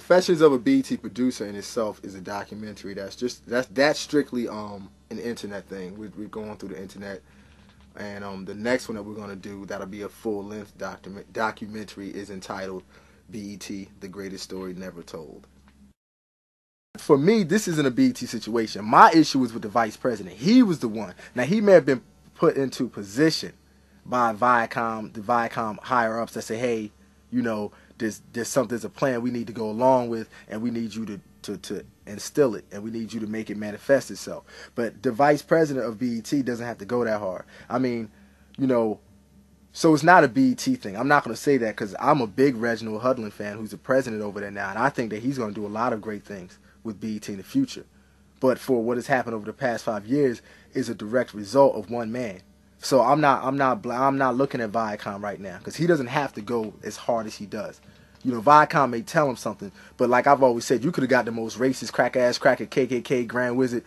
Confessions of a BET Producer in itself is a documentary. That's strictly an internet thing. We're going through the internet, and the next one that we're gonna do that'll be a full length documentary is entitled BET: The Greatest Story Never Told. For me, this isn't a BET situation. My issue was with the vice president. He was the one. Now, he may have been put into position by Viacom, the Viacom higher ups that say, hey, you know, there's a plan we need to go along with, and we need you to instill it, and we need you to make it manifest itself. But the vice president of BET doesn't have to go that hard. I mean, you know, so it's not a BET thing. I'm not going to say that because I'm a big Reginald Hudlin fan who's the president over there now, and I think that he's going to do a lot of great things with BET in the future. But for what has happened over the past 5 years is a direct result of one man. So I'm not looking at Viacom right now because he doesn't have to go as hard as he does. You know, Viacom may tell him something, but like I've always said, you could have got the most racist, cracker, KKK, Grand Wizard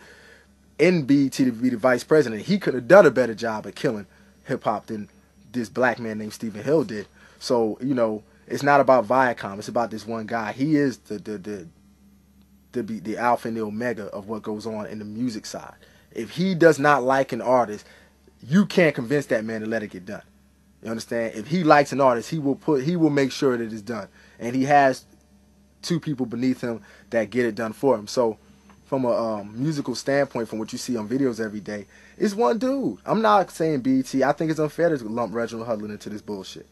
in BET to be the vice president. He could have done a better job at killing hip hop than this black man named Stephen Hill did. So, you know, it's not about Viacom. It's about this one guy. He is the alpha and the omega of what goes on in the music side. If he does not like an artist, you can't convince that man to let it get done. You understand? If he likes an artist, he will make sure that it's done. And he has two people beneath him that get it done for him. So from a musical standpoint, from what you see on videos every day, it's one dude. I'm not saying BET. I think it's unfair to lump Reginald Hudlin into this bullshit.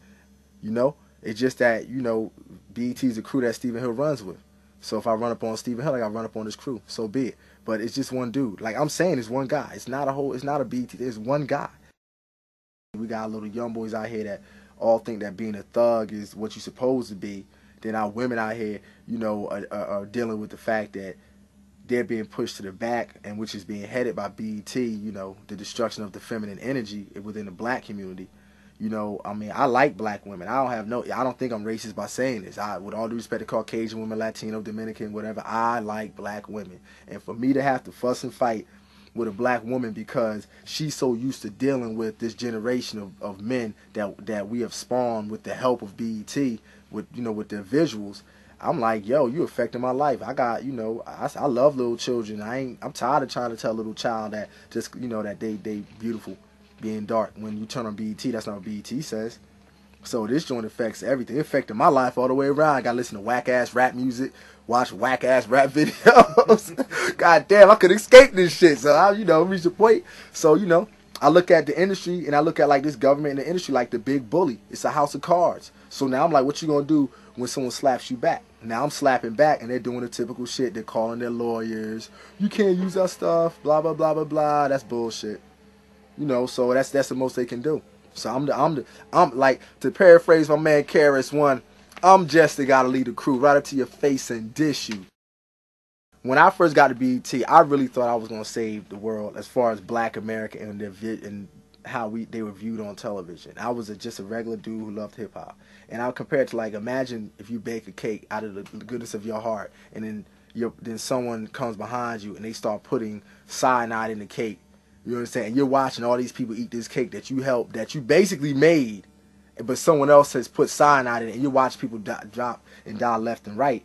You know? It's just that, you know, BET is a crew that Stephen Hill runs with. So if I run up on Stephen Hill, like I run up on his crew, so be it. But it's just one dude. Like I'm saying, it's one guy. It's not a BET. It's one guy. We got little young boys out here that all think that being a thug is what you're supposed to be. Then our women out here, you know, are dealing with the fact that they're being pushed to the back, and which is being headed by BET, you know, the destruction of the feminine energy within the black community. You know, I mean, I like black women. I don't think I'm racist by saying this. With all due respect to Caucasian women, Latino, Dominican, whatever, I like black women. And for me to have to fuss and fight with a black woman because she's so used to dealing with this generation of men that we have spawned with the help of BET, with, you know, with their visuals, I'm like, yo, you affecting my life. I got, you know, I love little children. I'm tired of trying to tell a little child that just, you know, that they beautiful being dark. When you turn on BET, that's not what BET says. So this joint affects everything. It affected my life all the way around. I got to listen to whack-ass rap music, watch whack-ass rap videos. God damn, I could escape this shit. So I, you know, reach a point. So, you know, I look at the industry and I look at like this government and the industry like the big bully. It's a house of cards. So now I'm like, what you gonna do when someone slaps you back? Now I'm slapping back and they're doing the typical shit. They're calling their lawyers. You can't use our stuff. Blah blah blah blah blah. That's bullshit. You know, so that's the most they can do. So I'm like, to paraphrase my man KRS-One, I'm just the guy to lead the crew right up to your face and dish you. When I first got to BET, I really thought I was gonna save the world as far as Black America and how they were viewed on television. I was just a regular dude who loved hip hop, and I would compare it to, like, imagine if you bake a cake out of the goodness of your heart, and then someone comes behind you and they start putting cyanide in the cake. You understand? And you're watching all these people eat this cake that you helped, that you basically made, but someone else has put cyanide in it, and you watch people drop and die left and right.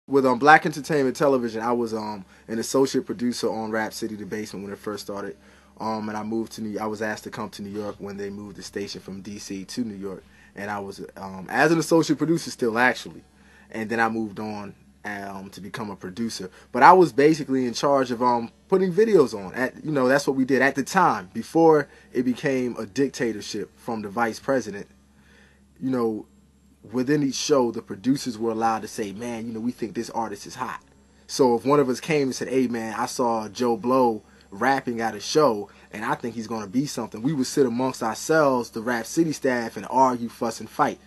With Black Entertainment Television, I was an associate producer on Rap City The Basement when it first started. And I moved to I was asked to come to New York when they moved the station from DC to New York, and I was as an associate producer still, actually. And then I moved on to become a producer. But I was basically in charge of putting videos on. You know, that's what we did at the time, before it became a dictatorship from the vice president. You know, within each show, the producers were allowed to say, man, you know, we think this artist is hot. So if one of us came and said, hey man, I saw Joe Blow rapping at a show and I think he's going to be something, we would sit amongst ourselves, the Rap City staff, and argue, fuss, and fight.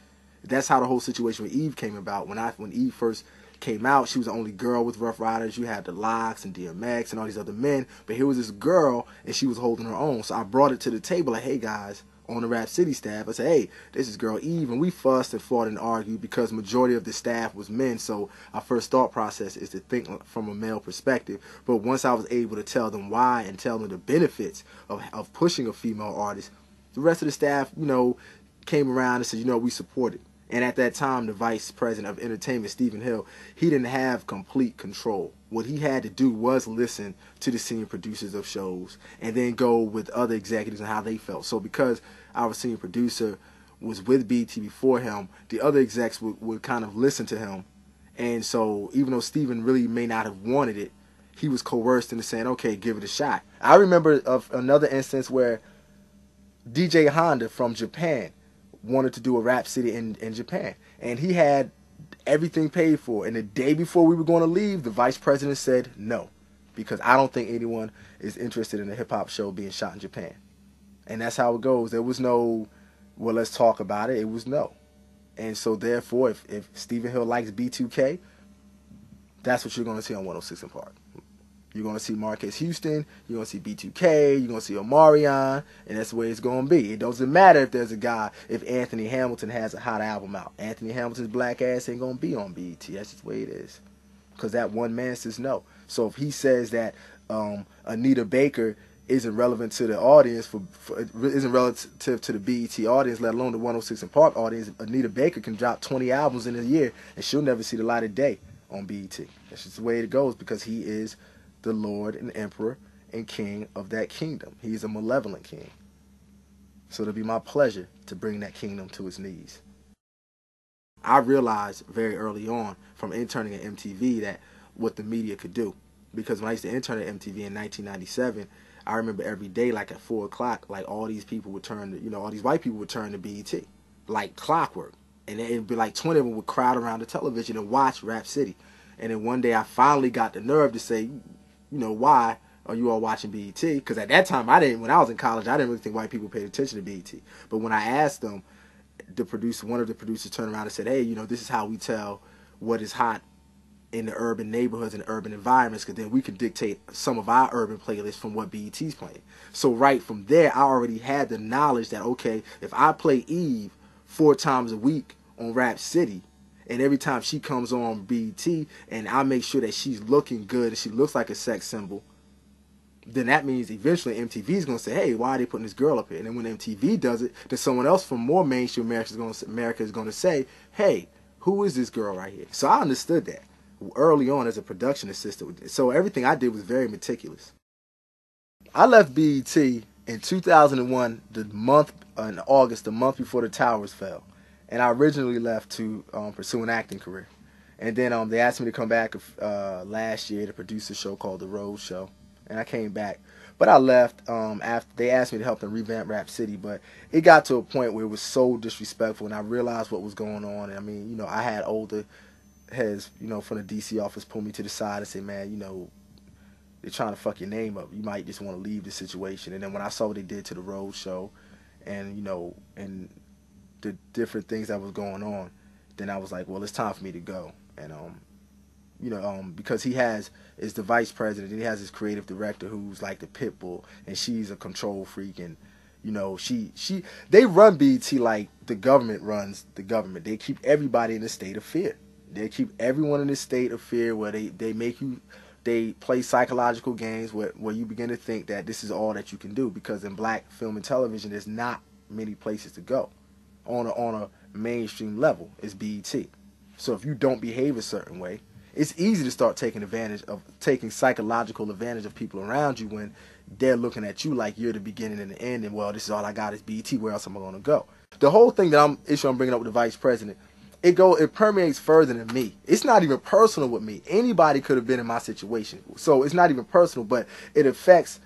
That's how the whole situation with Eve came about. When Eve first came out, she was the only girl with Rough Riders. You had the Locks and DMX and all these other men, but here was this girl and she was holding her own. So I brought it to the table like, hey guys, on the Rap City staff, I said, hey, this is girl Eve, and we fussed and fought and argued because majority of the staff was men. So our first thought process is to think from a male perspective. But once I was able to tell them why and tell them the benefits of pushing a female artist, the rest of the staff, you know, came around and said, you know, we support it. And at that time, the vice president of entertainment, Stephen Hill, he didn't have complete control. What he had to do was listen to the senior producers of shows and then go with other executives and how they felt. So because our senior producer was with BET before him, the other execs would kind of listen to him. And so even though Stephen really may not have wanted it, he was coerced into saying, okay, give it a shot. I remember of another instance where DJ Honda from Japan wanted to do a Rap City in Japan. And he had everything paid for. And the day before we were going to leave, the vice president said no. Because I don't think anyone is interested in a hip-hop show being shot in Japan. And that's how it goes. There was no, well, let's talk about it. It was no. And so therefore, if Stephen Hill likes B2K, that's what you're going to see on 106 & Park. You're going to see Marquez Houston, you're going to see B2K, you're going to see Omarion, and that's the way it's going to be. It doesn't matter if there's a guy, if Anthony Hamilton has a hot album out. Anthony Hamilton's black ass ain't going to be on BET. That's just the way it is. Because that one man says no. So if he says that Anita Baker isn't relevant to the audience, isn't relative to the BET audience, let alone the 106 & Park audience, Anita Baker can drop 20 albums in a year, and she'll never see the light of day on BET. That's just the way it goes, because he is the Lord and Emperor and King of that kingdom. He's a malevolent king. So it'll be my pleasure to bring that kingdom to its knees. I realized very early on from interning at MTV that what the media could do. Because when I used to intern at MTV in 1997, I remember every day, like at 4 o'clock, like all these people would turn to, all these white people would turn to BET. Like clockwork. And it'd be like 20 of them would crowd around the television and watch Rap City. And then one day I finally got the nerve to say, why are you all watching BET? Because at that time, when I was in college, I didn't really think white people paid attention to BET. But when I asked them, one of the producers turned around and said, hey, this is how we tell what is hot in the urban neighborhoods and urban environments, because then we can dictate some of our urban playlists from what BET's playing. So right from there, I already had the knowledge that, okay, if I play Eve 4 times a week on Rap City, and every time she comes on BET, and I make sure that she's looking good and she looks like a sex symbol, then that means eventually MTV's going to say, hey, why are they putting this girl up here? And then when MTV does it, then someone else from more mainstream America is going to say, hey, who is this girl right here? So I understood that early on as a production assistant. So everything I did was very meticulous. I left BET in 2001, in August, the month before the towers fell. And I originally left to pursue an acting career. And then they asked me to come back last year to produce a show called The Road Show. And I came back. But I left after they asked me to help them revamp Rap City. But it got to a point where it was so disrespectful, and I realized what was going on. And I mean, I had older heads, from the DC office pull me to the side and say, man, they're trying to fuck your name up. You might just want to leave the situation. And then when I saw what they did to The Road Show and, and the different things that was going on, then I was like, well, it's time for me to go. And because he is the vice president, and he has his creative director who's like the pit bull, and she's a control freak, and they run BET like the government runs the government. They keep everybody in a state of fear. They keep everyone in a state of fear where they play psychological games where you begin to think that this is all that you can do, because in black film and television there's not many places to go. On a mainstream level is BET. So if you don't behave a certain way, it's easy to start taking psychological advantage of people around you when they're looking at you like you're the beginning and the end, and well, this is all I got is BET, where else am I going to go? The whole thing that I'm bringing up with the vice president, it permeates further than me. It's not even personal with me. Anybody could have been in my situation. So it's not even personal, but it affects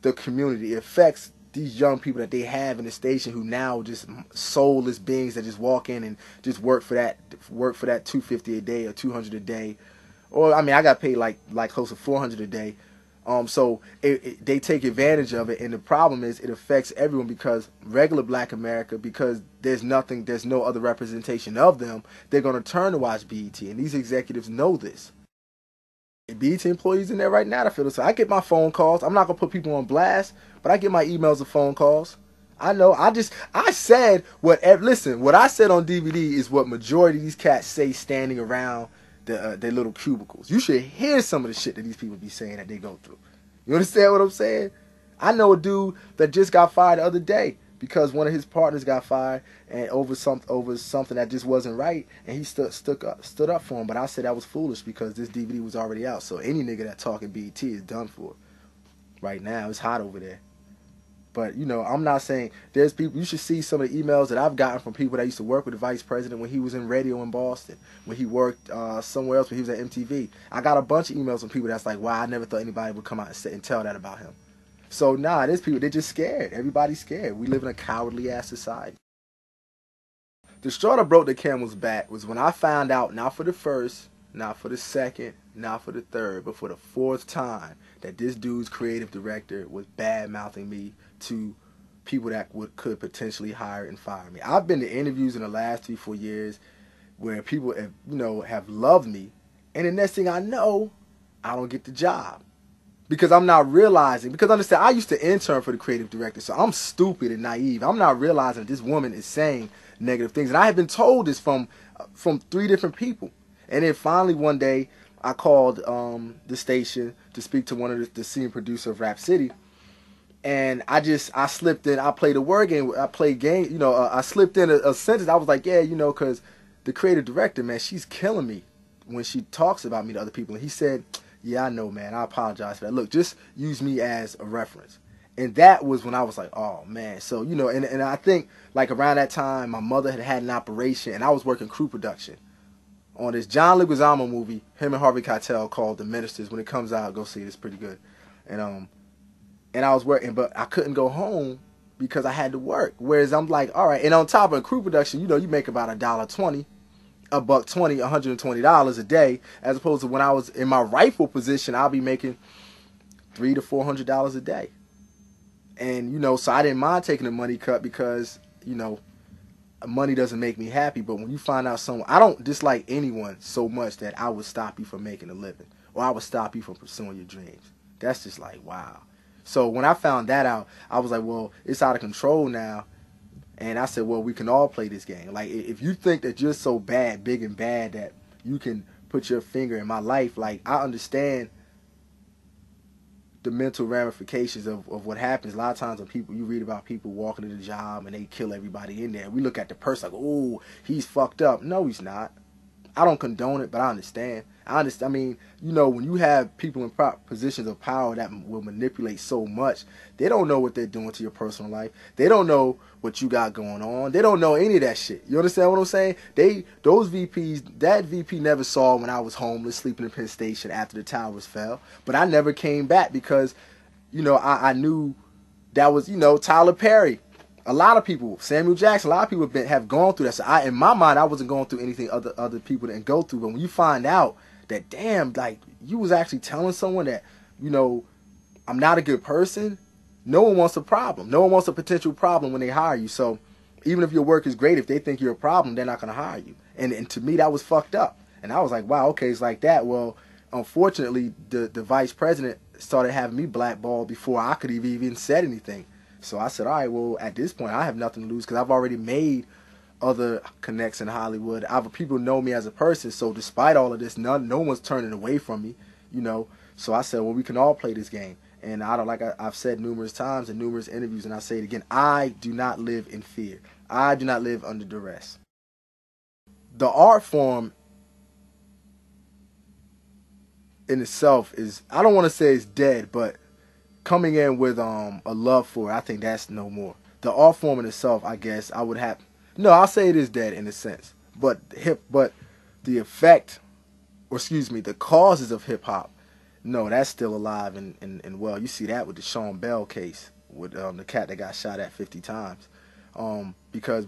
the community. It affects these young people that they have in the station who now just soulless beings that just walk in and just work for that $250 a day or $200 a day, or I mean I got paid like close to $400 a day. So they take advantage of it, and the problem is it affects everyone, because regular black America, because there's no other representation of them, they're gonna turn to watch BET, and these executives know this. BET employees in there right now, I feel this. I get my phone calls. I'm not gonna put people on blast, but I get my emails and phone calls. I know. I said what I said on DVD is what majority of these cats say standing around their little cubicles. You should hear some of the shit that these people be saying that they go through. You understand what I'm saying? I know a dude that just got fired the other day because one of his partners got fired and over something that just wasn't right, and he stood up for him. But I said that was foolish because this DVD was already out. So any nigga that talking BET is done for. Right now, it's hot over there. But, you know, I'm not saying there's people. You should see some of the emails that I've gotten from people that used to work with the vice president when he was in radio in Boston, when he worked somewhere else, when he was at MTV. I got a bunch of emails from people that's like, wow, I never thought anybody would come out and, and tell that about him. So, nah, there's people, they're just scared. Everybody's scared. We live in a cowardly-ass society. The straw that broke the camel's back was when I found out, not for the first, not for the second, not for the third, but for the fourth time, that this dude's creative director was bad-mouthing me to people that could potentially hire and fire me. I've been to interviews in the last 3-4 years where people have, you know, have loved me, and the next thing I know, I don't get the job. Because I'm not realizing, because understand, I used to intern for the creative director, so I'm stupid and naive. I'm not realizing that this woman is saying negative things. And I have been told this from 3 different people. And then finally one day, I called the station to speak to one of the senior producer of Rap City. And I slipped in, I played a word game, I played game, you know, I slipped in a sentence. I was like, yeah, you know, because the creative director, man, she's killing me when she talks about me to other people. And he said, yeah, I know, man, I apologize for that. Look, just use me as a reference. And that was when I was like, oh, man. So, you know, and I think, like, around that time, my mother had an operation, and I was working crew production on this John Leguizamo movie, him and Harvey Keitel, called The Ministers. When it comes out, go see it. It's pretty good. And I was working, but I couldn't go home because I had to work. Whereas I'm like, all right. And on top of crew production, you know, you make about $1.20, $1.20, $120 a day, as opposed to when I was in my rightful position, I'll be making $300 to $400 a day. And, you know, so I didn't mind taking a money cut because, you know, money doesn't make me happy. But when you find out someone, I don't dislike anyone so much that I would stop you from making a living, or I would stop you from pursuing your dreams. That's just like, wow. So when I found that out, I was like, well, it's out of control now. And I said, well, we can all play this game. Like, if you think that you're so bad, big and bad, that you can put your finger in my life, like, I understand the mental ramifications of what happens. A lot of times when people, you read about people walking to the job and they kill everybody in there. We look at the person like, oh, he's fucked up. No, he's not. I don't condone it, but I understand. I mean, you know, when you have people in positions of power that will manipulate so much, they don't know what they're doing to your personal life. They don't know what you got going on. They don't know any of that shit. You understand what I'm saying? Those VPs, that VP never saw when I was homeless, sleeping in Penn Station after the towers fell. But I never came back because, you know, I knew that was, you know, Tyler Perry. A lot of people, Samuel Jackson, a lot of people have gone through that. So in my mind, I wasn't going through anything other people didn't go through. But when you find out that, damn, like, you was actually telling someone that, you know, I'm not a good person, no one wants a problem. No one wants a potential problem when they hire you. So even if your work is great, if they think you're a problem, they're not going to hire you. And to me, that was fucked up. And I was like, wow, okay, it's like that. Well, unfortunately, the vice president started having me blackballed before I could have even said anything. So I said, all right, well, at this point, I have nothing to lose because I've already made other connects in Hollywood. People know me as a person, so despite all of this, no one's turning away from me, you know. So I said, well, we can all play this game. And I've said numerous times in numerous interviews, and I say it again, I do not live in fear. I do not live under duress. The art form in itself is, I don't want to say it's dead, but coming in with a love for it, I think that's no more. The art form in itself, I guess, I would have... No, I'll say it is dead in a sense. But the effect, or excuse me, the causes of hip-hop, no, that's still alive and well. You see that with the Sean Bell case, with the cat that got shot at 50 times. Because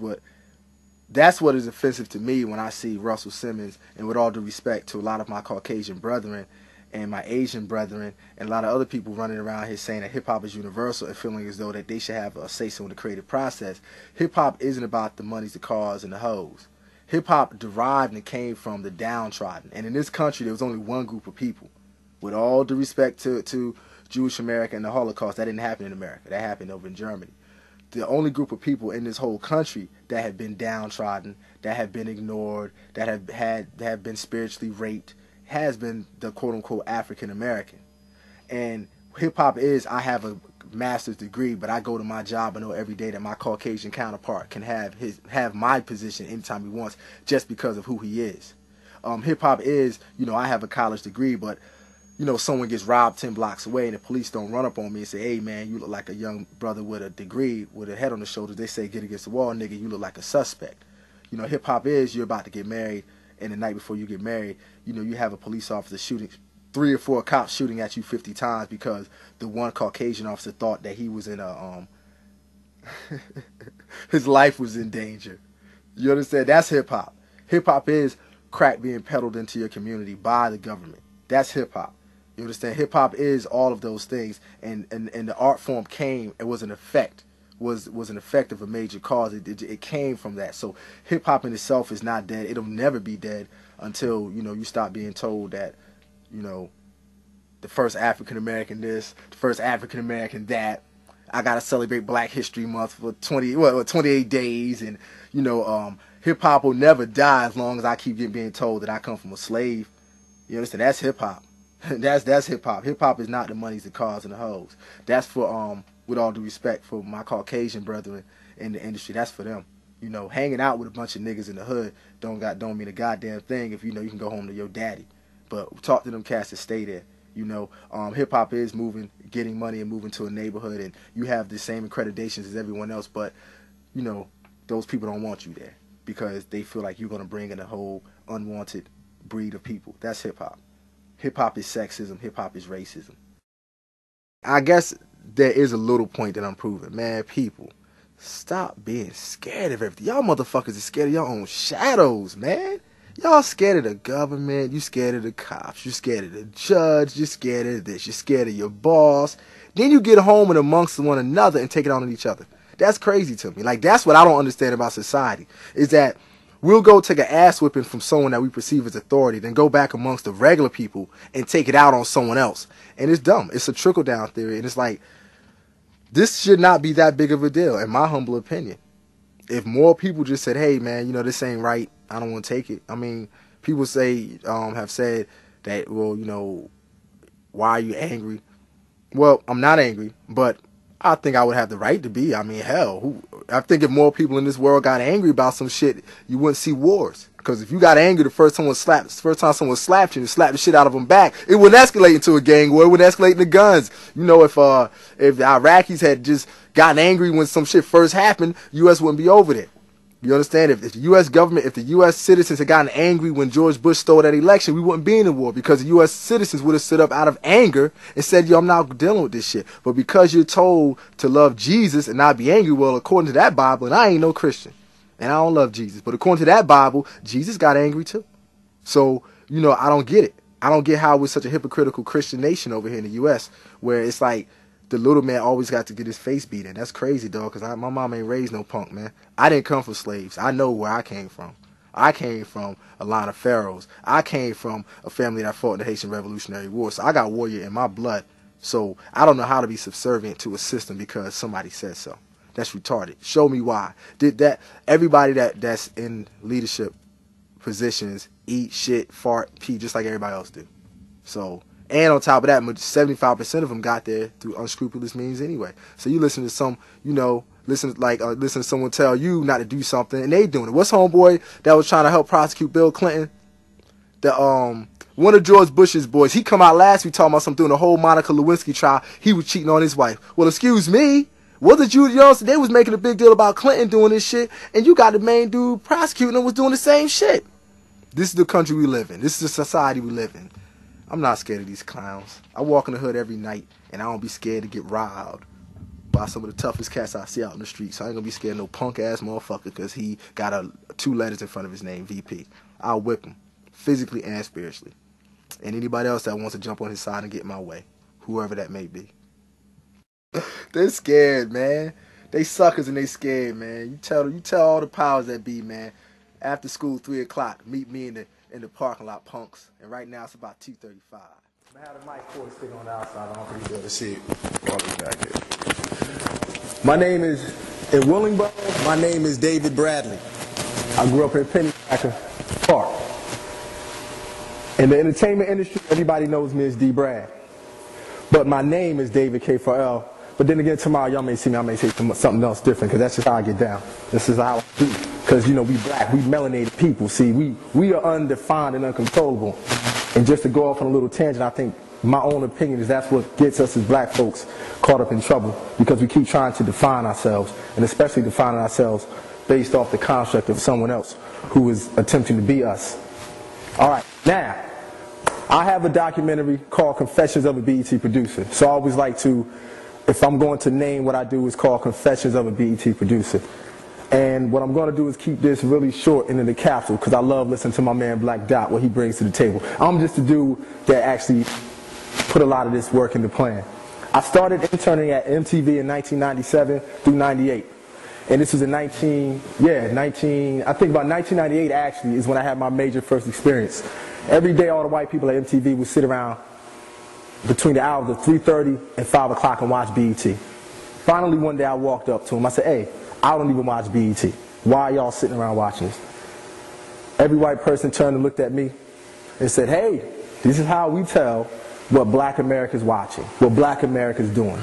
that's what is offensive to me when I see Russell Simmons, and with all due respect to a lot of my Caucasian brethren, and my Asian brethren, and a lot of other people running around here saying that hip-hop is universal and feeling as though that they should have a say-so in the creative process. Hip-hop isn't about the monies, the cars, and the hoes. Hip-hop derived and came from the downtrodden. And in this country, there was only one group of people. With all due respect to Jewish America and the Holocaust, that didn't happen in America. That happened over in Germany. The only group of people in this whole country that have been downtrodden, that have been ignored, that have been spiritually raped, has been the quote-unquote African American. And hip-hop is, I have a master's degree, but I go to my job and know every day that my Caucasian counterpart can have my position anytime he wants, just because of who he is. Hip hop is, I have a college degree, but someone gets robbed 10 blocks away and the police don't run up on me and say, hey man, you look like a young brother with a degree with a head on the shoulders. They say, get against the wall, nigga, you look like a suspect. Hip hop is, you're about to get married, and the night before you get married, you have a police officer shooting, 3 or 4 cops shooting at you 50 times because the one Caucasian officer thought that he was in a, his life was in danger. You understand? That's hip hop. Hip hop is crack being peddled into your community by the government. That's hip hop. You understand? Hip hop is all of those things, and the art form came. It was an effect. Was an effect of a major cause. It came from that. So hip hop in itself is not dead. It'll never be dead until you stop being told that the first African American this, the first African American that. I gotta celebrate Black History Month for 28 days, and hip hop will never die as long as I keep being told that I come from a slave. You understand? That's hip hop. That's hip hop. Hip hop is not the monies, the cars, and the hoes. That's for with all due respect for my Caucasian brethren in the industry. That's for them. Hanging out with a bunch of niggas in the hood don't mean a goddamn thing if you can go home to your daddy. But talk to them cats that stay there. Hip hop is moving, getting money and moving to a neighborhood, and you have the same accreditations as everyone else, but those people don't want you there because they feel like you're gonna bring in a whole unwanted breed of people. That's hip hop. Hip hop is sexism. Hip hop is racism. I guess there is a little point that I'm proving. Man, people, stop being scared of everything. Y'all motherfuckers are scared of your own shadows, man. Y'all scared of the government. You scared of the cops. You scared of the judge. You scared of this. You're scared of your boss. Then you get home and amongst one another and take it on at each other. That's crazy to me. Like, that's what I don't understand about society, is that we'll go take an ass whipping from someone that we perceive as authority, then go back amongst the regular people and take it out on someone else. And it's dumb. It's a trickle-down theory. And it's like, this should not be that big of a deal, in my humble opinion. If more people just said, hey, man, this ain't right, I don't want to take it. I mean, people have said that, well, why are you angry? Well, I'm not angry, but I think I would have the right to be. I mean, hell, I think if more people in this world got angry about some shit, you wouldn't see wars. Because if you got angry the first time someone slapped you and slapped the shit out of them back, it wouldn't escalate into a gang war. It wouldn't escalate into guns. If the Iraqis had just gotten angry when some shit first happened, U.S. wouldn't be over there. You understand? If the U.S. government, if the U.S. citizens had gotten angry when George Bush stole that election, we wouldn't be in the war, because the U.S. citizens would have stood up out of anger and said, yo, I'm not dealing with this shit. But because you're told to love Jesus and not be angry, well, according to that Bible, and I ain't no Christian, and I don't love Jesus, but according to that Bible, Jesus got angry too. So, I don't get it. I don't get how we're such a hypocritical Christian nation over here in the U.S., where it's like, the little man always got to get his face beat in. That's crazy, dog, because my mom ain't raised no punk, man. I didn't come from slaves. I know where I came from. I came from a line of pharaohs. I came from a family that fought in the Haitian Revolutionary War. So I got warrior in my blood. So I don't know how to be subservient to a system because somebody said so. That's retarded. Show me why. Did that? Everybody that's in leadership positions eat, shit, fart, pee, just like everybody else do. So... And on top of that, 75% of them got there through unscrupulous means anyway. So you listen to listen to someone tell you not to do something, and they doing it. What's homeboy that was trying to help prosecute Bill Clinton? One of George Bush's boys. He come out last week talking about something doing the whole Monica Lewinsky trial. He was cheating on his wife. Well, excuse me. Wasn't you they was making a big deal about Clinton doing this shit, and you got the main dude prosecuting him was doing the same shit. This is the country we live in. This is the society we live in. I'm not scared of these clowns. I walk in the hood every night, and I don't be scared to get robbed by some of the toughest cats I see out in the street. So I ain't gonna be scared of no punk-ass motherfucker because he got 2 letters in front of his name, VP. I'll whip him, physically and spiritually. And anybody else that wants to jump on his side and get in my way, whoever that may be. They're scared, man. They suckers and they scared, man. You tell all the powers that be, man. After school, 3 o'clock, meet me in the parking lot, punks. And right now it's about 2:35. I have the mic cord stick on the outside. I don't think you'll be able to see it all the way back here. My name is, in Willingboro, my name is David Bradley. I grew up in Pennypacker Park. In the entertainment industry, everybody knows me as D. Brad. But my name is David K4L But then again, tomorrow y'all may see me, I may say something else different, because that's just how I get down. This is how I do. Because, you know, we black, we melanated people. See, we are undefined and uncontrollable. And just to go off on a little tangent, I think my own opinion is that's what gets us as black folks caught up in trouble, because we keep trying to define ourselves, and especially defining ourselves based off the construct of someone else who is attempting to be us. All right, now, I have a documentary called Confessions of a BET Producer. So I always like to, if I'm going to name what I do, it's called Confessions of a BET Producer. And what I'm going to do is keep this really short and in the capsule, because I love listening to my man Black Dot, what he brings to the table. I'm just a dude that actually put a lot of this work into plan. I started interning at MTV in 1997 through 98. And this was in I think about 1998 actually is when I had my major first experience. Every day all the white people at MTV would sit around between the hours of 3:30 and 5 o'clock and watch BET. Finally one day I walked up to him, I said, hey, I don't even watch BET. Why are y'all sitting around watching this? Every white person turned and looked at me and said, hey, this is how we tell what black America's watching, what black America's doing.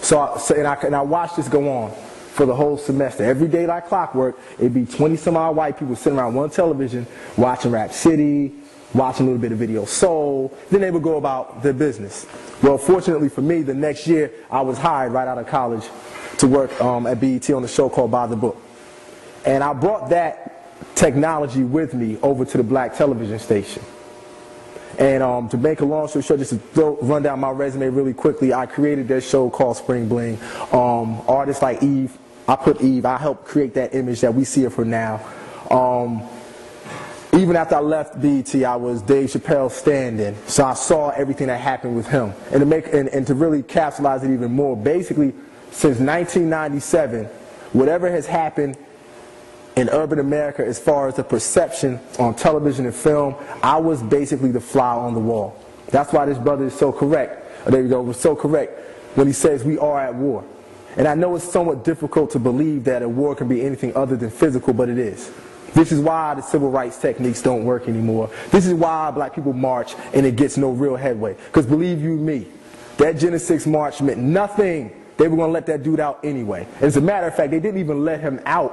And I watched this go on for the whole semester. Every day like clockwork, it'd be 20-some-odd white people sitting around one television watching Rap City, watching a little bit of Video Soul. Then they would go about their business. Well, fortunately for me, the next year I was hired right out of college to work at BET on a show called By the Book. And I brought that technology with me over to the black television station. And to make a long story short, just to run down my resume really quickly, I created that show called Spring Bling. Artists like Eve, I helped create that image that we see of her now. Even after I left BET, I was Dave Chappelle's stand-in, so I saw everything that happened with him. And to really capsulize it even more, basically, since 1997, whatever has happened in urban America as far as the perception on television and film, I was basically the fly on the wall. That's why this brother is so correct. There you go, was so correct when he says we are at war. And I know it's somewhat difficult to believe that a war can be anything other than physical, but it is. This is why the civil rights techniques don't work anymore. This is why black people march and it gets no real headway. Because believe you me, that Gen 6 march meant nothing. They were going to let that dude out anyway. As a matter of fact, they didn't even let him out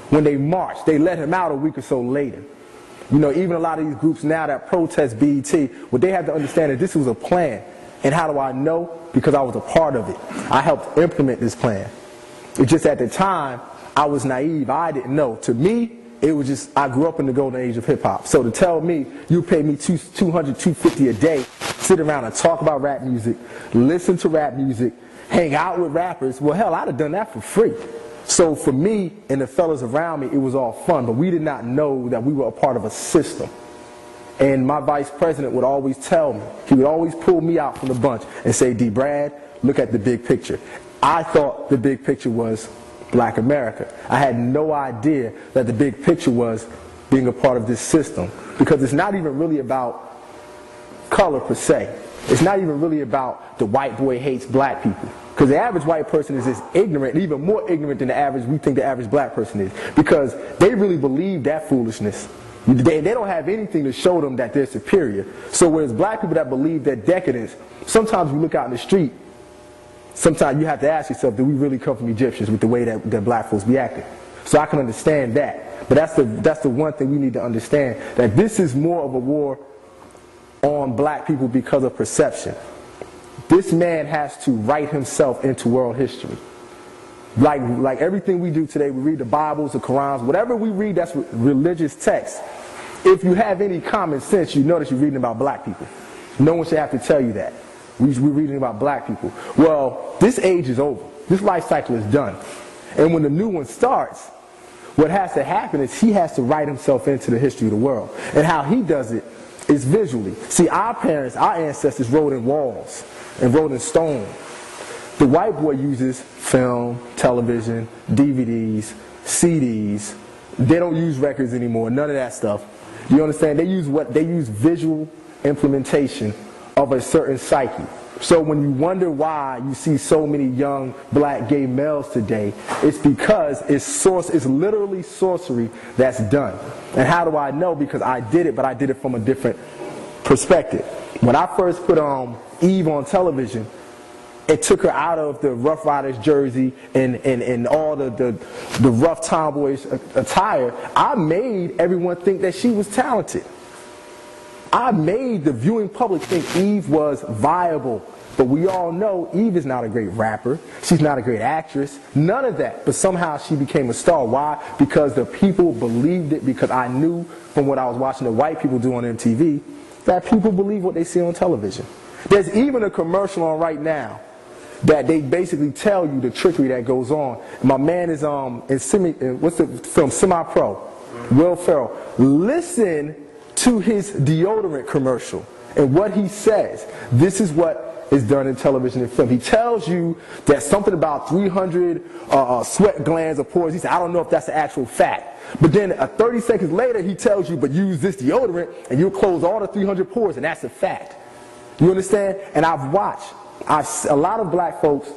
when they marched. They let him out a week or so later. You know, even a lot of these groups now that protest BET, what they have to understand is this was a plan. And how do I know? Because I was a part of it. I helped implement this plan. It's just at the time, I was naive. I didn't know. To me, it was just, I grew up in the golden age of hip-hop. So to tell me, you pay me $200, $250 a day, sit around and talk about rap music, listen to rap music, hang out with rappers, well, hell, I'd have done that for free. So for me and the fellas around me, it was all fun, but we did not know that we were a part of a system. And my vice president would always tell me, he would always pull me out from the bunch and say, D. Brad, look at the big picture. I thought the big picture was black America. I had no idea that the big picture was being a part of this system, because it's not even really about color per se. It's not even really about the white boy hates black people. Because the average white person is just ignorant, and even more ignorant than we think the average black person is. Because they really believe that foolishness. They don't have anything to show them that they're superior. So whereas black people that believe that decadence, sometimes we look out in the street, sometimes you have to ask yourself, do we really come from Egyptians with the way that black folks be acting? So I can understand that. But that's the one thing we need to understand, that this is more of a war on black people because of perception. This man has to write himself into world history. Like everything we do today, we read the Bibles, the Qurans, whatever we read that's religious text. If you have any common sense, you know that you're reading about black people. No one should have to tell you that. We're reading about black people. Well, this age is over. This life cycle is done. And when the new one starts, what has to happen is he has to write himself into the history of the world. And how he does it is visually. See, our parents, our ancestors wrote in walls and wrote in stone. The white boy uses film, television, DVDs, CDs. They don't use records anymore, none of that stuff. You understand? They use visual implementation of a certain psyche. So when you wonder why you see so many young black gay males today, it's because it's literally sorcery that's done. And how do I know? Because I did it, but I did it from a different perspective. When I first put Eve on television, and took her out of the Rough Riders jersey and all the rough tomboyish attire, I made everyone think that she was talented. I made the viewing public think Eve was viable. But we all know Eve is not a great rapper. She's not a great actress. None of that. But somehow she became a star. Why? Because the people believed it, because I knew from what I was watching the white people do on MTV that people believe what they see on television. There's even a commercial on right now that they basically tell you the trickery that goes on. My man is what's the film, Semi-Pro, Will Ferrell. Listen to his deodorant commercial and what he says. This is what is done in television and film. He tells you that something about 300 sweat glands or pores. He said, I don't know if that's the actual fact. But then 30 seconds later, he tells you, but use this deodorant and you'll close all the 300 pores, and that's a fact. You understand? And I've watched. A lot of black folks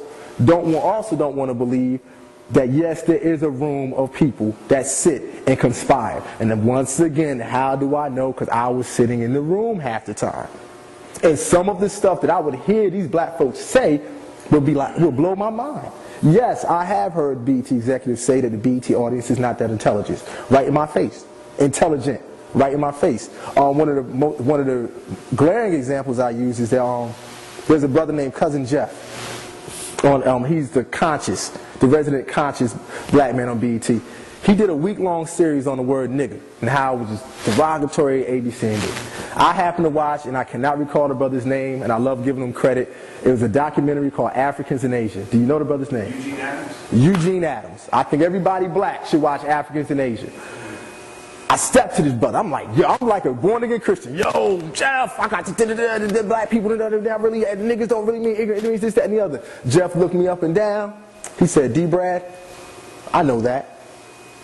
also don't want to believe that, yes, there is a room of people that sit and conspire. And then once again, how do I know? Because I was sitting in the room half the time. And some of the stuff that I would hear these black folks say would blow my mind. Yes, I have heard BET executives say that the BET audience is not that intelligent. Right in my face. Intelligent. Right in my face. One of the glaring examples I use is that there's a brother named Cousin Jeff. He's the resident conscious black man on BET. He did a week-long series on the word nigga and how it was just derogatory, ABC and D. I happened to watch, and I cannot recall the brother's name, and I love giving him credit. It was a documentary called Africans in Asia. Do you know the brother's name? Eugene Adams. Eugene Adams. I think everybody black should watch Africans in Asia. I stepped to this brother. I'm like, yo, I'm like a born-again Christian. Yo, Jeff, I got the black people that really, niggas don't really mean ignorance, this, that, and the other. Jeff looked me up and down. He said, D. Brad, I know that.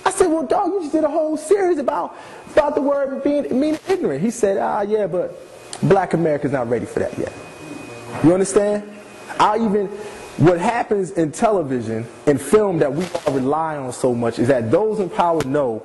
I said, well, dog, you just did a whole series about the word meaning ignorant. He said, yeah, but black America's not ready for that yet. You understand? What happens in television and film that we all rely on so much is that those in power know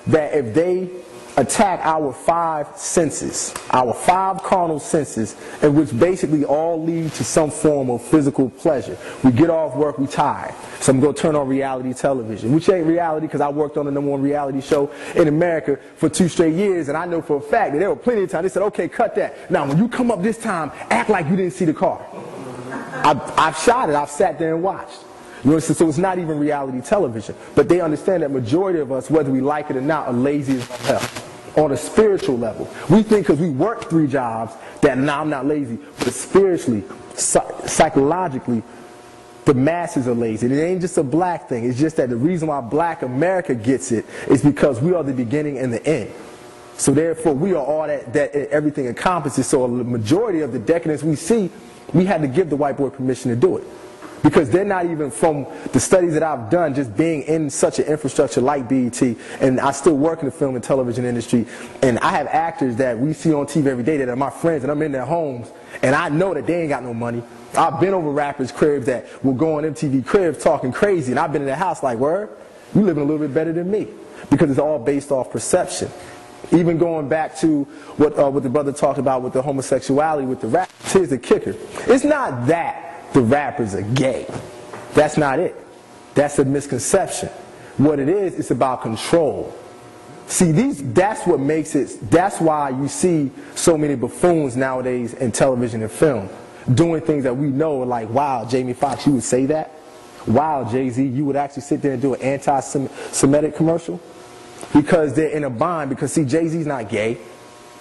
that if they attack our 5 senses, our 5 carnal senses, and which basically all lead to some form of physical pleasure. We get off work, we tired. So I'm going to turn on reality television, which ain't reality because I worked on the #1 reality show in America for 2 straight years, and I know for a fact that there were plenty of times they said, okay, cut that. Now, when you come up this time, act like you didn't see the car. I've shot it. I've sat there and watched. You know, so it's not even reality television. But they understand that majority of us, whether we like it or not, are lazy as hell. On a spiritual level. We think because we work 3 jobs that now I'm not lazy. But spiritually, psychologically, the masses are lazy. And it ain't just a black thing. It's just that the reason why black America gets it is because we are the beginning and the end. So therefore, we are all that everything encompasses. So a majority of the decadence we see, we had to give the white boy permission to do it. Because they're not even, from the studies that I've done, just being in such an infrastructure like BET, and I still work in the film and television industry, and I have actors that we see on TV every day that are my friends, and I'm in their homes, and I know that they ain't got no money. I've been over rappers' cribs that will go on MTV cribs talking crazy, and I've been in their house like, word, you living a little bit better than me. Because it's all based off perception. Even going back to what the brother talked about with the homosexuality with the rap, here's the kicker. It's not that the rappers are gay. That's not it. That's a misconception. What it is, it's about control. See, that's what makes it, that's why you see so many buffoons nowadays in television and film, doing things that we know are like, wow, Jamie Foxx, you would say that? Wow, Jay-Z, you would actually sit there and do an anti-Semitic commercial? Because they're in a bind, because see, Jay-Z's not gay.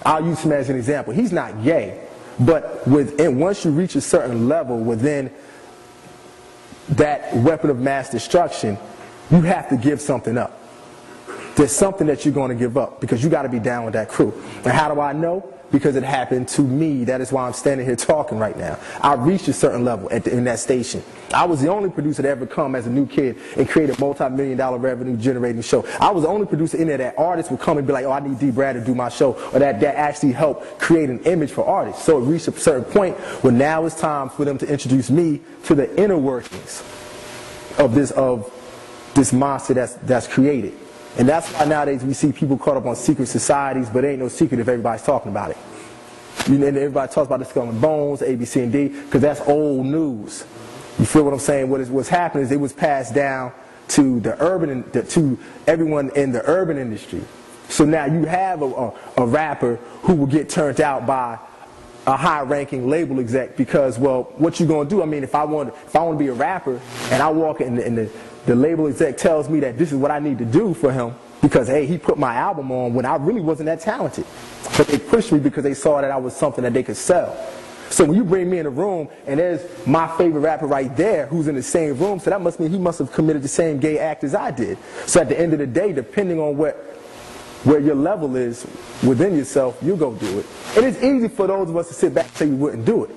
I'll use him as an example. He's not gay. But once you reach a certain level within that weapon of mass destruction, you have to give something up. There's something that you're going to give up because you got to be down with that crew. And how do I know? Because it happened to me. That is why I'm standing here talking right now. I reached a certain level in that station. I was the only producer to ever come as a new kid and create a multi-million-dollar revenue generating show. I was the only producer in there that artists would come and be like, oh, I need D. Brad to do my show, or that actually helped create an image for artists. So it reached a certain point where now it's time for them to introduce me to the inner workings of this monster that's created. And that's why nowadays we see people caught up on secret societies, but it ain't no secret if everybody's talking about it. And everybody talks about the skull and bones, A, B, C, and D, because that's old news. You feel what I'm saying? What's happening is it was passed down to to everyone in the urban industry. So now you have a rapper who will get turned out by a high-ranking label exec because, well, what you gonna do? I mean, if I want to be a rapper and I walk in and the label exec tells me that this is what I need to do for him because, hey, he put my album on when I really wasn't that talented, but they pushed me because they saw that I was something that they could sell. So when you bring me in a room and there's my favorite rapper right there who's in the same room, so that must mean he must have committed the same gay act as I did. So at the end of the day, depending on where your level is within yourself, you go do it. And it's easy for those of us to sit back and say we wouldn't do it.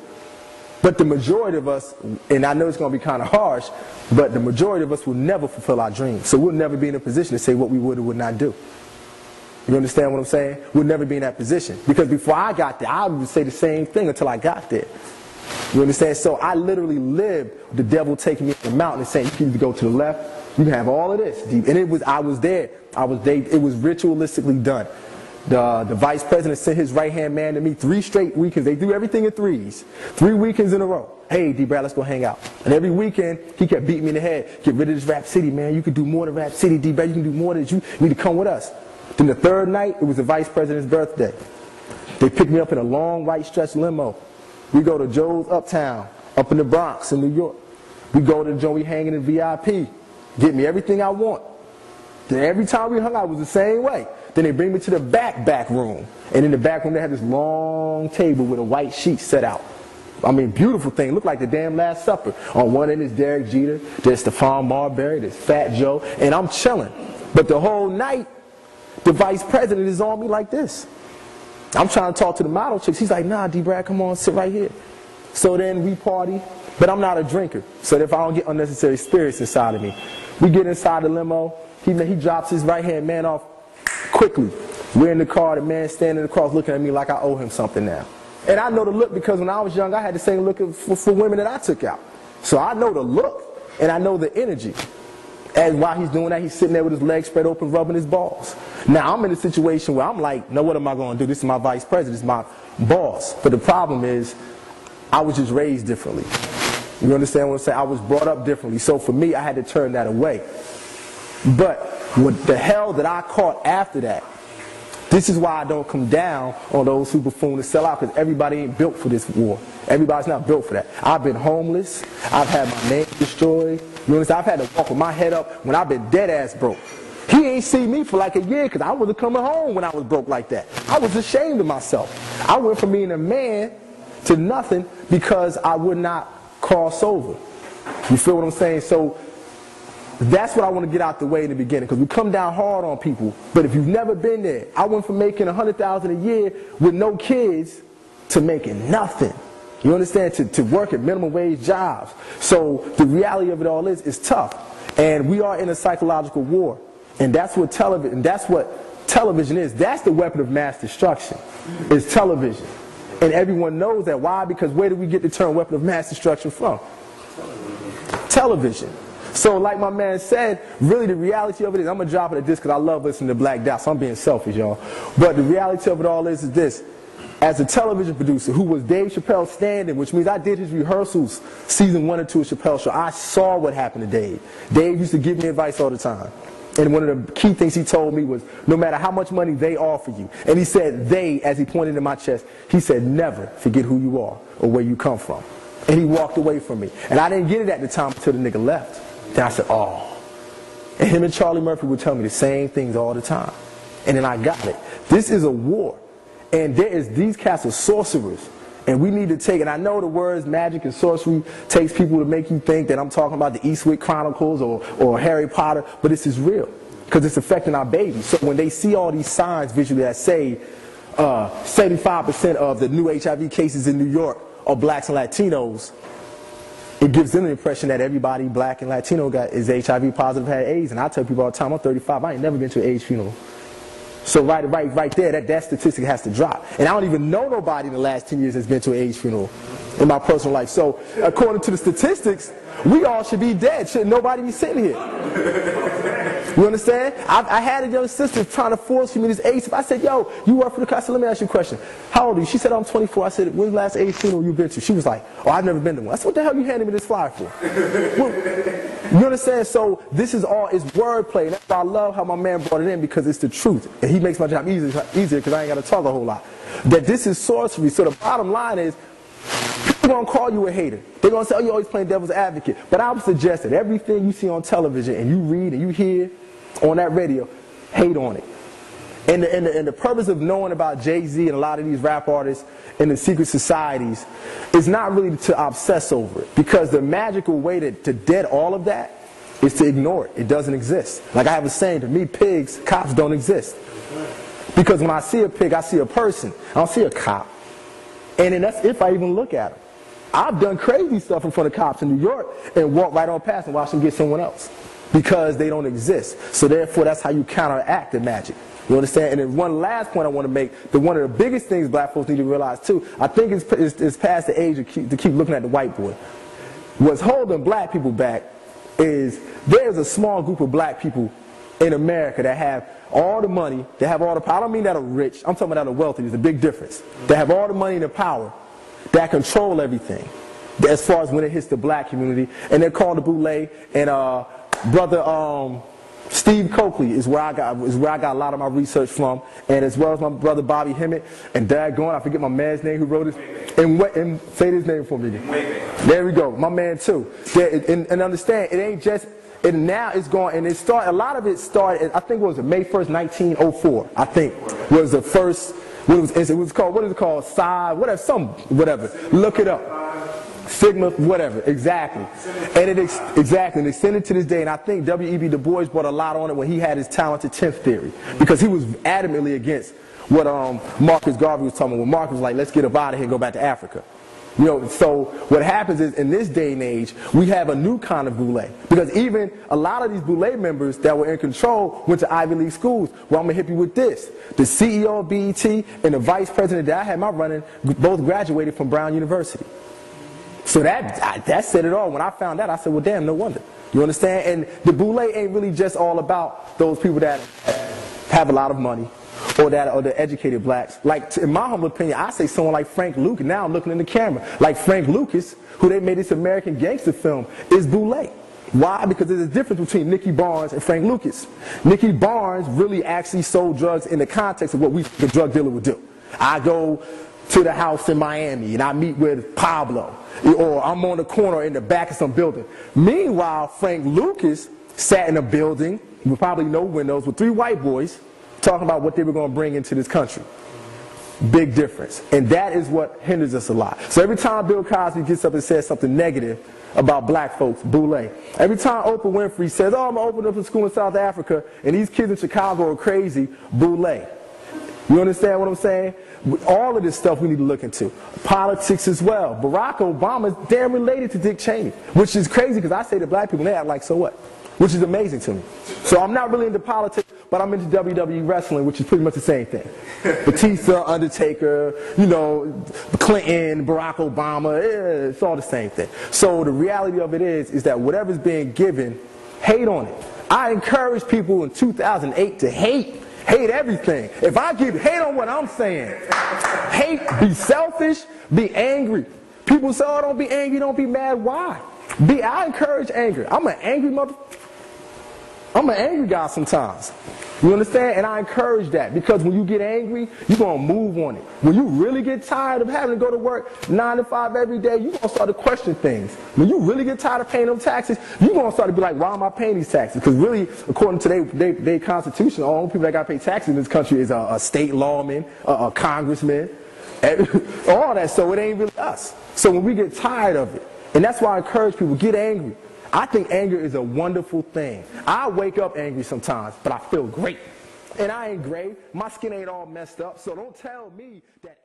But the majority of us, and I know it's going to be kind of harsh, but the majority of us will never fulfill our dreams. So we'll never be in a position to say what we would or would not do. You understand what I'm saying? We'll never be in that position. Because before I got there, I would say the same thing until I got there. You understand? So I literally lived the devil taking me to the mountain and saying, you can either go to the left, you can have all of this. And I was there. It was ritualistically done. The vice president sent his right-hand man to me 3 straight weekends. They do everything in 3s. 3 weekends in a row. Hey, D-Brad, let's go hang out. And every weekend, he kept beating me in the head. Get rid of this Rap City, man. You can do more than Rap City, D-Brad. You can do more than this. You need to come with us. Then the 3rd night, it was the vice president's birthday. They picked me up in a long white stretch limo. We go to Joe's Uptown, up in the Bronx in New York. We go to Joey hanging in VIP. Get me everything I want. Then every time we hung out, it was the same way. Then they bring me to the back room. And in the back room, they had this long table with a white sheet set out. I mean, beautiful thing. Looked like the damn Last Supper. On one end is Derek Jeter. There's Stephon Marbury. There's Fat Joe. And I'm chilling. But the whole night, the vice president is on me like this. I'm trying to talk to the model chicks. He's like, nah, D-Brad, come on, sit right here. So then we party, but I'm not a drinker. So if I don't get unnecessary spirits inside of me, we get inside the limo. He drops his right-hand man off quickly. We're in the car, the man standing across looking at me like I owe him something now. And I know the look because when I was young, I had the same look for women that I took out. So I know the look, and I know the energy. And while he's doing that, he's sitting there with his legs spread open, rubbing his balls. Now, I'm in a situation where I'm like, no, what am I going to do? This is my vice president. This is my boss. But the problem is, I was just raised differently. You understand what I'm saying? I was brought up differently. So for me, I had to turn that away. But what the hell that I caught after that, this is why I don't come down on those who buffoon to sell out, because everybody ain't built for this war. Everybody's not built for that. I've been homeless. I've had my name destroyed. You understand? I've had to walk with my head up when I've been dead ass broke. He ain't seen me for like a year because I wasn't coming home when I was broke like that. I was ashamed of myself. I went from being a man to nothing because I would not cross over. You feel what I'm saying? So that's what I want to get out the way in the beginning, because we come down hard on people. But if you've never been there, I went from making $100,000 a year with no kids to making nothing. You understand? To work at minimum wage jobs. So the reality of it all is, it's tough. And we are in a psychological war. And that's what television is. That's the weapon of mass destruction, is television. And everyone knows that. Why? Because where did we get the term weapon of mass destruction from? Television. So like my man said, really the reality of it is, I'm going to drop it at this because I love listening to Black Dot, so I'm being selfish, y'all. But the reality of it all is this. As a television producer who was Dave Chappelle's stand-in, which means I did his rehearsals season 1 and 2 of Chappelle's show, I saw what happened to Dave. Dave used to give me advice all the time. And one of the key things he told me was, no matter how much money they offer you, and he said they, as he pointed to my chest, he said, never forget who you are or where you come from. And he walked away from me. And I didn't get it at the time until the nigga left. Then I said, oh. And him and Charlie Murphy would tell me the same things all the time. And then I got it. This is a war. And these cats are sorcerers. And we need to take, and I know the words magic and sorcery takes people to make you think that I'm talking about the Eastwick Chronicles or Harry Potter, but this is real. Because it's affecting our babies. So when they see all these signs visually that say 75% of the new HIV cases in New York are blacks and Latinos, it gives them the impression that everybody black and Latino is HIV positive, had AIDS. And I tell people all the time, I'm 35, I ain't never been to an AIDS funeral. So right there, that statistic has to drop. And I don't even know nobody in the last 10 years that's been to an AIDS funeral in my personal life. So according to the statistics, we all should be dead. Should nobody be sitting here? You understand? I had a young sister trying to force me this ASAP. I said, yo, you work for the car. I said, let me ask you a question. How old are you? She said, I'm 24. I said, when's the last 18 funeral you been to? She was like, oh, I've never been to one. I said, what the hell are you handing me this flyer for? You understand? So this is all, it's wordplay. And that's why I love how my man brought it in, because it's the truth. And he makes my job easier because I ain't got to talk a whole lot. That this is sorcery. So the bottom line is, people gonna call you a hater. They're gonna say, oh, you're always playing devil's advocate. But I would suggest that everything you see on television and you read and you hear on that radio, hate on it. And the purpose of knowing about Jay-Z and a lot of these rap artists in the secret societies is not really to obsess over it. Because the magical way to dead all of that is to ignore it. It doesn't exist. Like I have a saying, to me, pigs, cops don't exist. Because when I see a pig, I see a person. I don't see a cop. And then that's if I even look at them. I've done crazy stuff in front of cops in New York and walk right on past and watch them get someone else. Because they don't exist. So therefore, that's how you counteract the magic. You understand? And then one last point I want to make, that one of the biggest things black folks need to realize too, I think it's past the age to keep looking at the white boy. What's holding black people back is there's a small group of black people in America that have all the money, that have all the power. I don't mean that are rich, I'm talking about that are wealthy. There's a big difference. They have all the money and the power that control everything as far as when it hits the black community. And they're called the Boule. And brother Steve Coakley is where I got a lot of my research from, and as well as my brother Bobby Hemmett and daggone, I forget my man's name who wrote this. And say his name for me again. There we go, my man too. And understand, it ain't just. And now it's going, and a lot of it started, I think it was May 1st, 1904, I think, was the first, what is it called, Psi, whatever, look it up. Sigma, whatever, exactly. And exactly, and extended to this day, and I think W.E.B. Du Bois brought a lot on it when he had his talented 10th theory, because he was adamantly against what Marcus Garvey was talking about, when Marcus was like, let's get up out of here and go back to Africa. You know, so what happens is, in this day and age, we have a new kind of boule. Because even a lot of these boule members that were in control went to Ivy League schools. Well, I'm going to hit you with this. The CEO of BET and the vice president that I had my running both graduated from Brown University. So that said it all. When I found that, I said, well, damn, no wonder. You understand? And the boule ain't really just all about those people that have a lot of money, or the educated blacks. Like, in my humble opinion, I say someone like Frank Lucas. Now I'm looking in the camera. Like Frank Lucas, who they made this American gangster film, is boule. Why? Because there's a difference between Nicky Barnes and Frank Lucas. Nicky Barnes really actually sold drugs in the context of what the drug dealer would do. I go to the house in Miami and I meet with Pablo, or I'm on the corner in the back of some building. Meanwhile, Frank Lucas sat in a building with probably no windows with 3 white boys talking about what they were going to bring into this country. Big difference. And that is what hinders us a lot. So every time Bill Cosby gets up and says something negative about black folks, boule. Every time Oprah Winfrey says, oh, I'm going to open up a school in South Africa and these kids in Chicago are crazy, boule. You understand what I'm saying? All of this stuff we need to look into. Politics as well. Barack Obama is damn related to Dick Cheney, which is crazy because I say to black people, they act like, so what? Which is amazing to me. So I'm not really into politics, but I'm into WWE wrestling, which is pretty much the same thing. Batista, Undertaker, you know, Clinton, Barack Obama, it's all the same thing. So the reality of it is that whatever's being given, hate on it. I encourage people in 2008 to hate everything. If I keep hate on what I'm saying, hate, be selfish, be angry. People say, oh, don't be angry, don't be mad. Why? I encourage anger. I'm an angry guy sometimes. You understand? And I encourage that, because when you get angry, you're going to move on it. When you really get tired of having to go to work 9 to 5 every day, you're going to start to question things. When you really get tired of paying them taxes, you're going to start to be like, why am I paying these taxes? Because really, according to their constitution, all the people that got to pay taxes in this country is a state lawman, a congressman, all that. So it ain't really us. So when we get tired of it, and that's why I encourage people, get angry. I think anger is a wonderful thing. I wake up angry sometimes, but I feel great. And I ain't gray. My skin ain't all messed up, so don't tell me that...